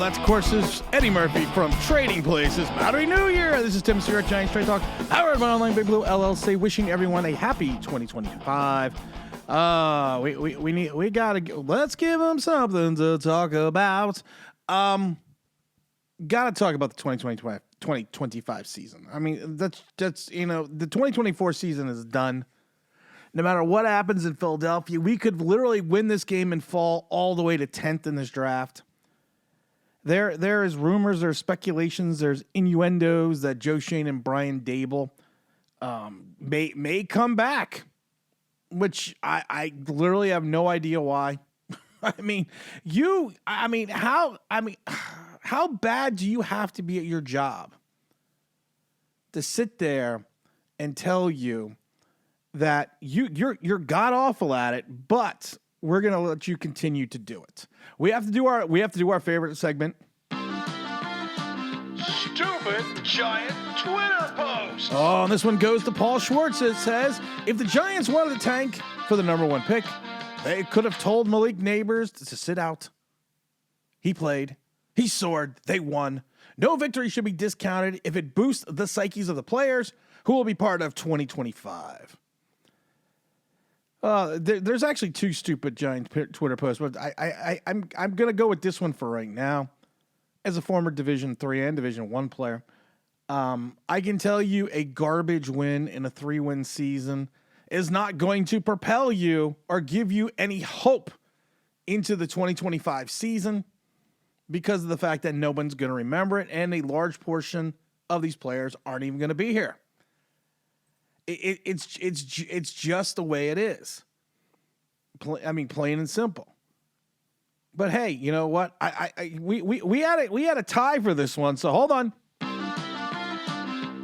That's, of course, is Eddie Murphy from Trading Places. Happy New Year! This is Tim Stewart, Giants Trade Talk, powered by Online Big Blue LLC. Wishing everyone a happy 2025. We gotta let's give them something to talk about. Gotta talk about the 2025 season. I mean, that's the 2024 season is done. No matter what happens in Philadelphia, we could literally win this game and fall all the way to 10th in this draft. There is rumors, there's speculations, there's innuendos that Joe Schoen and Brian Dable may come back, which I literally have no idea why. How bad do you have to be at your job to sit there and tell you that you're god awful at it, but we're gonna let you continue to do it. We have to do our favorite segment. Stupid Giant Twitter post. Oh, and this one goes to Paul Schwartz. It says, if the Giants wanted to tank for the number one pick, they could have told Malik Neighbors to sit out. He played. He soared. They won. No victory should be discounted if it boosts the psyches of the players who will be part of 2025. There's actually two stupid Giant Twitter posts, but I'm gonna go with this one for right now. As a former Division III and Division I player, I can tell you a garbage win in a 3-win season is not going to propel you or give you any hope into the 2025 season because of the fact that no one's going to remember it, and a large portion of these players aren't even going to be here. It's just the way it is. Plain and simple. But hey, you know what? We had a tie for this one, so hold on.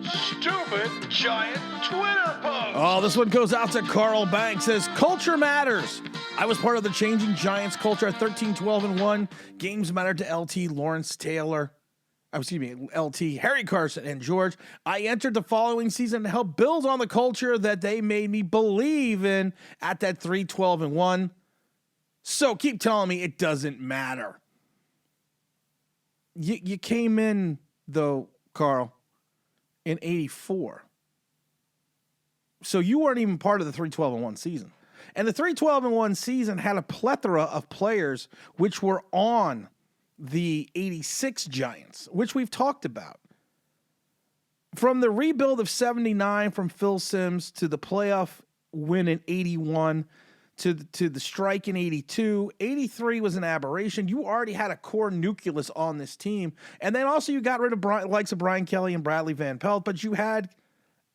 Stupid Giant Twitter post. Oh, this one goes out to Carl Banks. Says, culture matters. I was part of the changing Giants culture at 13-12-1. Games mattered to LT, Lawrence Taylor. LT, Harry Carson, and George. I entered the following season to help build on the culture that they made me believe in at that 3-12-1. So keep telling me it doesn't matter. You came in, though, Carl, in 84. So you weren't even part of the 3-12-1 season. And the 3-12-1 season had a plethora of players which were on the 86 Giants, which we've talked about. From the rebuild of 79 from Phil Simms to the playoff win in 81 to the strike in 82. 83 was an aberration. You already had a core nucleus on this team. And then also you got rid of likes of Brian Kelly and Bradley Van Pelt, but you had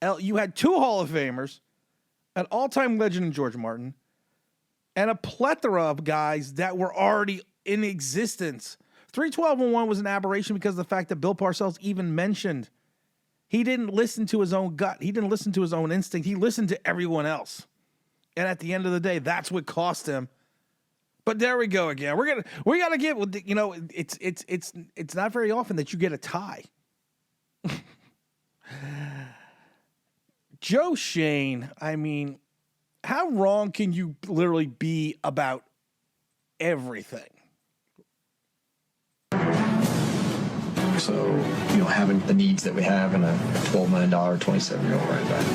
two Hall of Famers, an all-time legend in George Martin, and a plethora of guys that were already in existence. 3-12-1 was an aberration because of the fact that Bill Parcells even mentioned he didn't listen to his own gut. He didn't listen to his own instinct. He listened to everyone else. And at the end of the day, that's what cost him. But there we go again. We gotta give, it's not very often that you get a tie. Joe Schoen, how wrong can you literally be about everything? So, having the needs that we have in a $12 million, 27-year-old right back.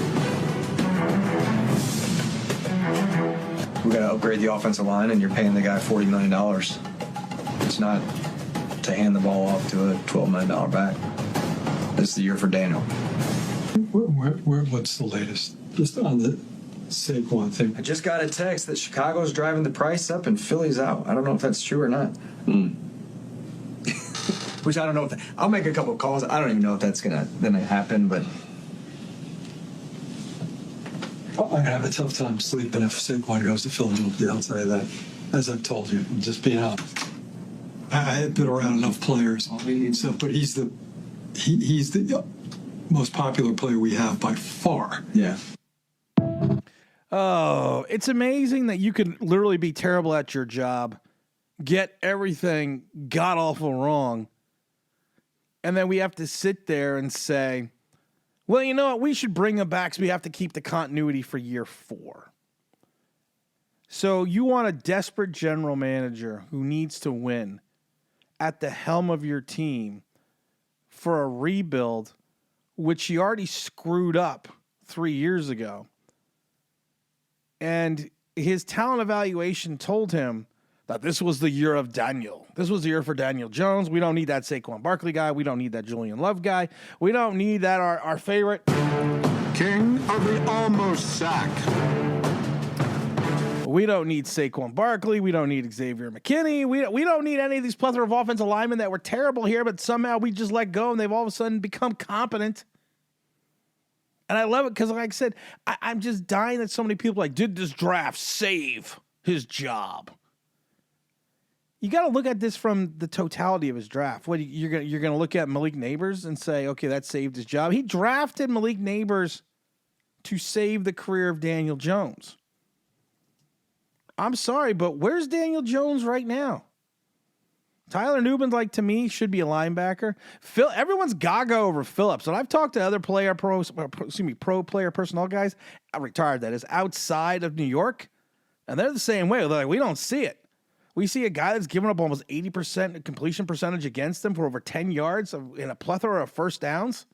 We got to upgrade the offensive line, and you're paying the guy $40 million. It's not to hand the ball off to a $12 million back. This is the year for Daniel. What's the latest? Just on the Saquon thing. I just got a text that Chicago's driving the price up and Philly's out. I don't know if that's true or not. Which I don't know if I'll make a couple of calls. I don't even know if that's gonna happen, but I have a tough time sleeping if Saquon goes to Philadelphia. I'll tell you that. As I've told you, I'm just being honest. I've been around enough players, but he's the most popular player we have by far. Yeah. Oh, it's amazing that you can literally be terrible at your job, get everything god awful wrong, and then we have to sit there and say, well, you know what? We should bring him back, so we have to keep the continuity for year 4. So you want a desperate general manager who needs to win, at the helm of your team for a rebuild, which he already screwed up 3 years ago. And his talent evaluation told him that this was the year of Daniel. This was the year for Daniel Jones. We don't need that Saquon Barkley guy. We don't need that Julian Love guy. We don't need that our favorite King of the almost sack. We don't need Saquon Barkley. We don't need Xavier McKinney. We don't need any of these plethora of offensive linemen that were terrible here, but somehow we just let go and they've all of a sudden become competent. And I love it because, like I said, I'm just dying that so many people are like, did this draft save his job? You got to look at this from the totality of his draft. What you're going to look at Malik Neighbors and say, okay, that saved his job. He drafted Malik Neighbors to save the career of Daniel Jones. I'm sorry, but where's Daniel Jones right now? Tyler Nubin, like, to me, should be a linebacker. Everyone's gaga over Phillips, and I've talked to other pro player personnel guys, retired that is, outside of New York, and they're the same way. They're like, we don't see it. We see a guy that's given up almost 80% completion percentage against them for over 10 yards in a plethora of first downs.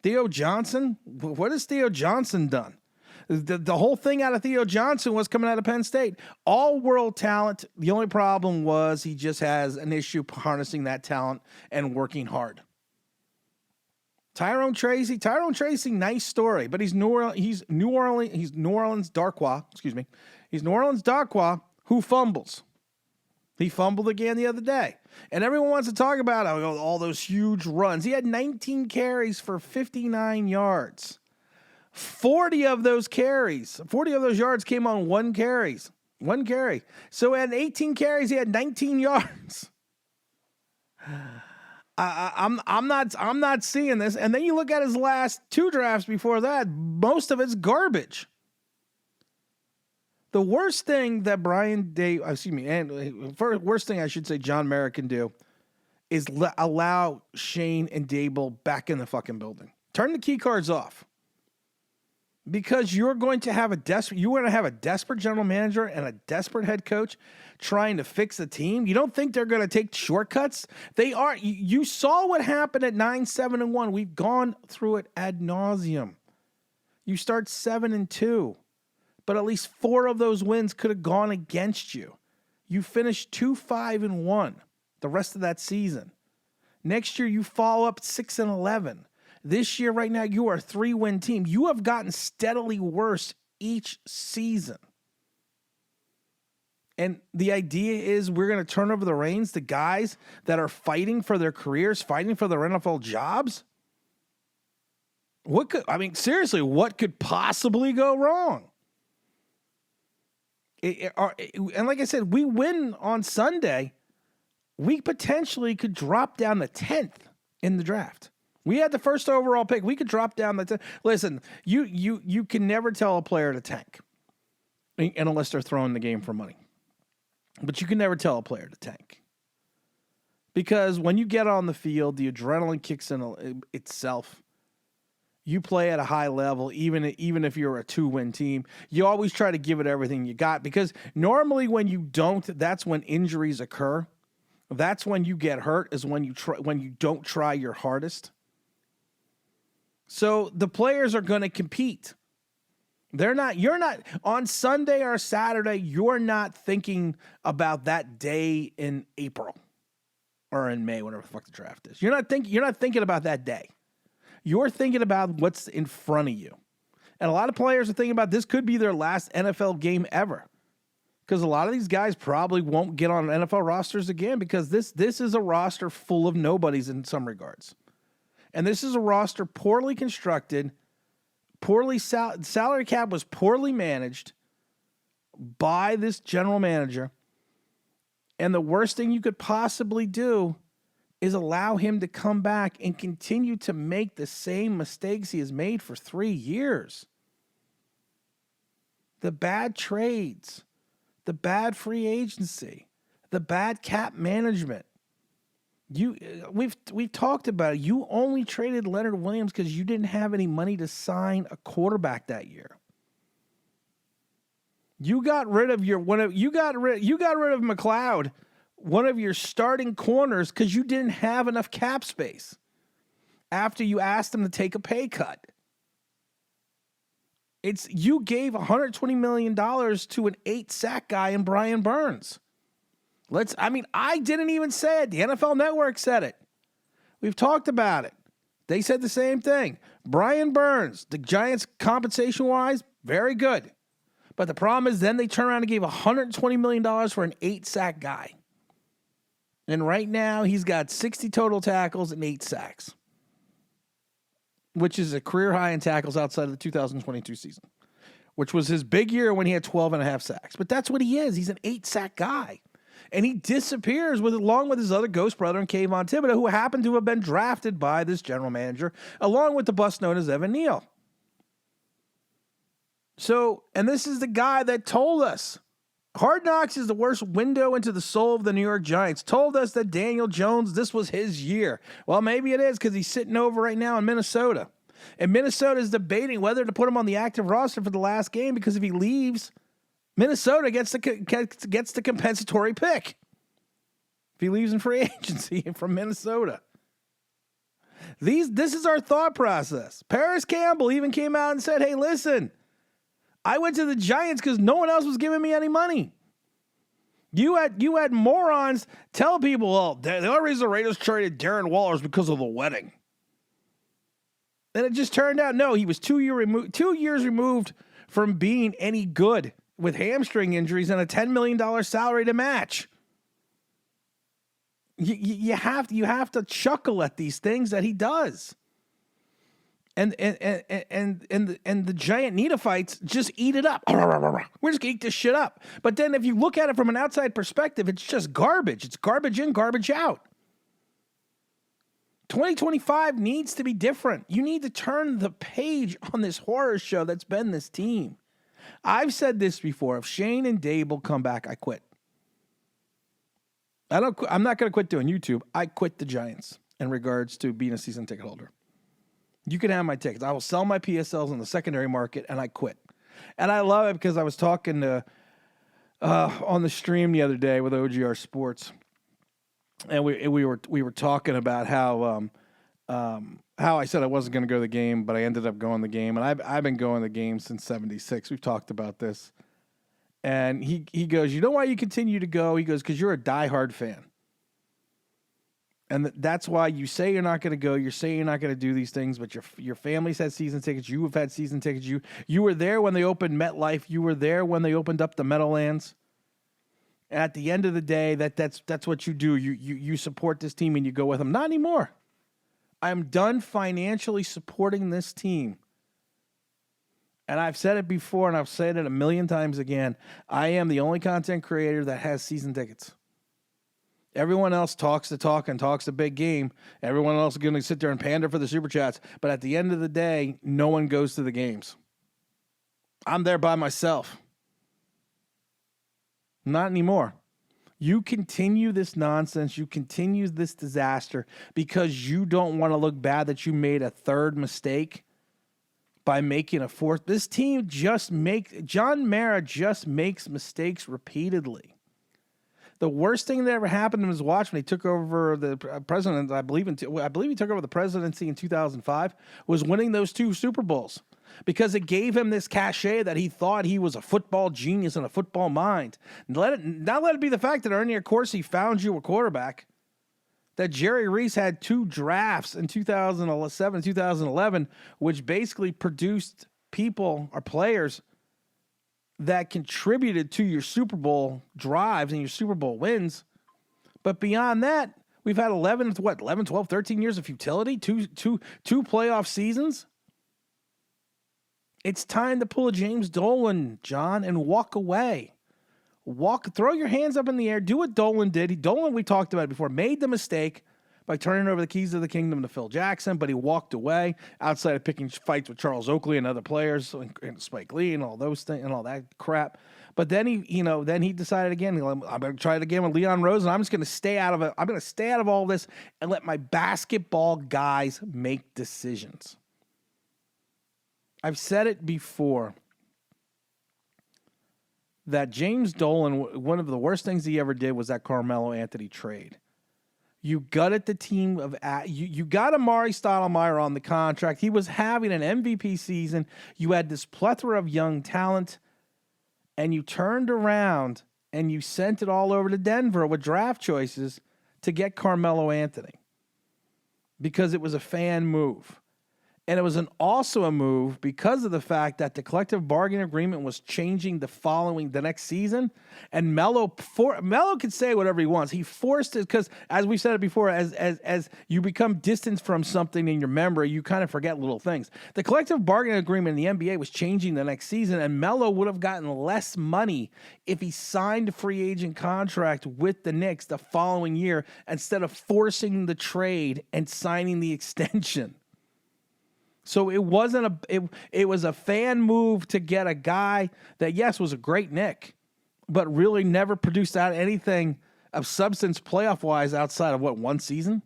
Theo Johnson, what has Theo Johnson done? The whole thing out of Theo Johnson was coming out of Penn State. All-world talent. The only problem was he just has an issue harnessing that talent and working hard. Tyrone Tracy, nice story, but he's New Orleans Darkwa, He's New Orleans Darkwa who fumbles. He fumbled again the other day. And everyone wants to talk about all those huge runs. He had 19 carries for 59 yards. 40 of those yards came on one carry. So at 18 carries, he had 19 yards. I'm not seeing this. And then you look at his last two drafts before that, most of it's garbage. The worst thing that worst thing I should say John Merrick can do is allow Schoen and Dable back in the fucking building. Turn the key cards off. Because you're going to have a desperate general manager and a desperate head coach trying to fix the team. You don't think they're going to take shortcuts? They are. You saw what happened at 9-7-1. We've gone through it ad nauseum. You start 7-2, but at least 4 of those wins could have gone against you. You finished 2-5-1 the rest of that season. Next year, you follow up 6-11. This year, right now, you are a 3-win team. You have gotten steadily worse each season. And the idea is we're going to turn over the reins to guys that are fighting for their careers, fighting for their NFL jobs. Seriously, what could possibly go wrong? And like I said, we win on Sunday. We potentially could drop down to 10th in the draft. We had the first overall pick. We could drop down the. Listen, you can never tell a player to tank, unless they're throwing the game for money. But you can never tell a player to tank, because when you get on the field, the adrenaline kicks in itself. You play at a high level, even if you're a 2-win team. You always try to give it everything you got, because normally when you don't, that's when injuries occur. That's when you get hurt. Is when you don't try your hardest. So the players are going to compete. You're not on Sunday or Saturday. You're not thinking about that day in April or in May, whatever the fuck the draft is. You're not thinking about that day. You're thinking about what's in front of you. And a lot of players are thinking about this could be their last NFL game ever. Because a lot of these guys probably won't get on NFL rosters again, because this is a roster full of nobodies in some regards. And this is a roster poorly constructed, salary cap was poorly managed by this general manager. And the worst thing you could possibly do is allow him to come back and continue to make the same mistakes he has made for 3 years. The bad trades, the bad free agency, the bad cap management. We've talked about it. You only traded Leonard Williams because you didn't have any money to sign a quarterback that year. You got rid of McLeod one of your starting corners because you didn't have enough cap space after you asked him to take a pay cut. You gave $120 million to an 8-sack guy in Brian Burns. I didn't even say it. The NFL Network said it. We've talked about it. They said the same thing. Brian Burns, the Giants compensation-wise, very good. But the problem is then they turn around and gave $120 million for an 8-sack guy. And right now he's got 60 total tackles and 8 sacks, which is a career high in tackles outside of the 2022 season, which was his big year when he had 12.5 sacks. But that's what he is. He's an 8-sack guy. And he disappears along with his other ghost brother in Kayvon Thibodeau, who happened to have been drafted by this general manager, along with the bust known as Evan Neal. So, and this is the guy that told us Hard Knocks is the worst window into the soul of the New York Giants. Told us that Daniel Jones, this was his year. Well, maybe it is because he's sitting over right now in Minnesota. And Minnesota is debating whether to put him on the active roster for the last game because if he leaves, Minnesota gets the compensatory pick. If he leaves in free agency from Minnesota. This is our thought process. Paris Campbell even came out and said, hey, listen, I went to the Giants because no one else was giving me any money. You had morons tell people, well, the only reason the Raiders traded Darren Waller is because of the wedding. And it just turned out, no, he was 2 years removed from being any good with hamstring injuries and a $10 million salary to match. You have to chuckle at these things that he does. And the giant neophytes just eat it up. We're just gonna eat this shit up. But then if you look at it from an outside perspective, it's just garbage. It's garbage in, garbage out. 2025 needs to be different. You need to turn the page on this horror show that's been this team. I've said this before. If Shane and Dable come back, I quit. I'm not going to quit doing YouTube. I quit the Giants in regards to being a season ticket holder. You can have my tickets. I will sell my PSLs in the secondary market, and I quit. And I love it because I was talking to on the stream the other day with OGR Sports, and we were talking about how I said I wasn't going to go to the game, but I ended up going to the game, and I've been going to the game since '76. We've talked about this, and he goes, you know why you continue to go? He goes, because you're a diehard fan, and that's why you say you're not going to go. You're saying you're not going to do these things, but your family's had season tickets. You have had season tickets. You were there when they opened MetLife. You were there when they opened up the Meadowlands. And at the end of the day, that's what you do. You support this team and you go with them. Not anymore. I'm done financially supporting this team. And I've said it before, and I've said it a million times again. I am the only content creator that has season tickets. Everyone else talks the talk and talks the big game. Everyone else is going to sit there and pander for the Super Chats. But at the end of the day, no one goes to the games. I'm there by myself. Not anymore. You continue this nonsense. You continue this disaster because you don't want to look bad that you made a third mistake by making a fourth. This team John Mara just makes mistakes repeatedly. The worst thing that ever happened to him was watch when he took over the president. I believe he took over the presidency in 2005. Was winning those 2 Super Bowls because it gave him this cachet that he thought he was a football genius and a football mind. Let it be the fact that Ernie Accorsi found you a quarterback. That Jerry Reese had 2 drafts in 2007, 2011, which basically produced people or players that contributed to your Super Bowl drives and your Super Bowl wins. But beyond that, we've had 11, 12, 13 years of futility, two playoff seasons. It's time to pull a James Dolan, John, and walk away. Throw your hands up in the air. Do what Dolan did. Dolan, we talked about it before, made the mistake by turning over the keys of the kingdom to Phil Jackson, but he walked away outside of picking fights with Charles Oakley and other players and Spike Lee and all those things and all that crap. But then he decided again, I'm going to try it again with Leon Rose, and I'm just going to stay out of it. I'm going to stay out of all this and let my basketball guys make decisions. I've said it before. that James Dolan, one of the worst things he ever did was that Carmelo Anthony trade. You gutted the team of you got Amari Stoudemire on the contract. He was having an MVP season. You had this plethora of young talent, and you turned around and you sent it all over to Denver with draft choices to get Carmelo Anthony because it was a fan move. And it was also a move because of the fact that the collective bargaining agreement was changing the next season. And Melo could say whatever he wants. He forced it because, as we said it before, as you become distant from something in your memory, you kind of forget little things. The collective bargaining agreement in the NBA was changing the next season, and Melo would have gotten less money if he signed a free agent contract with the Knicks the following year instead of forcing the trade and signing the extension. So it wasn't it was a fan move to get a guy that, yes, was a great Knick, but really never produced out anything of substance playoff-wise outside of, one season?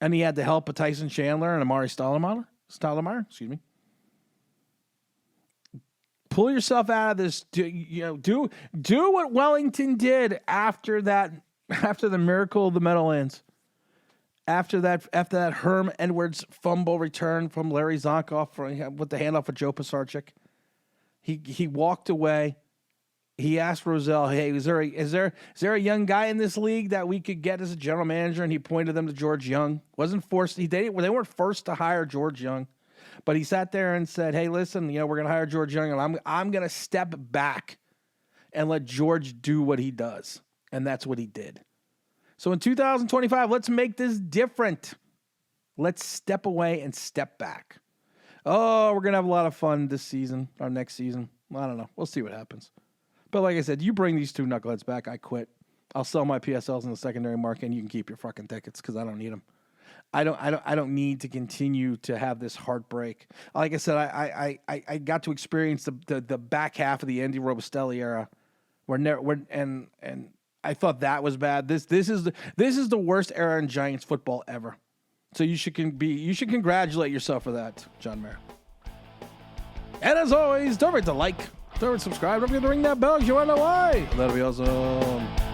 And he had the help of Tyson Chandler and Amari Stoudemire, excuse me. Pull yourself out of this. Do what Wellington did after the miracle of the Meadowlands. After that Herm Edwards fumble return from Larry Zonkoff with the handoff of Joe Pisarcik, he walked away. He asked Rozelle, "Hey, is there a young guy in this league that we could get as a general manager?" And he pointed them to George Young. Wasn't forced. They weren't forced to hire George Young, but he sat there and said, "Hey, listen, we're going to hire George Young, and I'm going to step back and let George do what he does," and that's what he did. So in 2025, let's make this different. Let's step away and step back. Oh, we're going to have a lot of fun this season, or next season. I don't know. We'll see what happens. But like I said, you bring these two knuckleheads back, I quit. I'll sell my PSLs in the secondary market, and you can keep your fucking tickets because I don't need them. I don't need to continue to have this heartbreak. Like I said, I got to experience the back half of the Andy Robustelli era, and I thought that was bad. This is the worst era in Giants football ever. So you should congratulate yourself for that, John Mayer. And as always, don't forget to like, don't forget to subscribe, don't forget to ring that bell if you want to know why. That'll be awesome.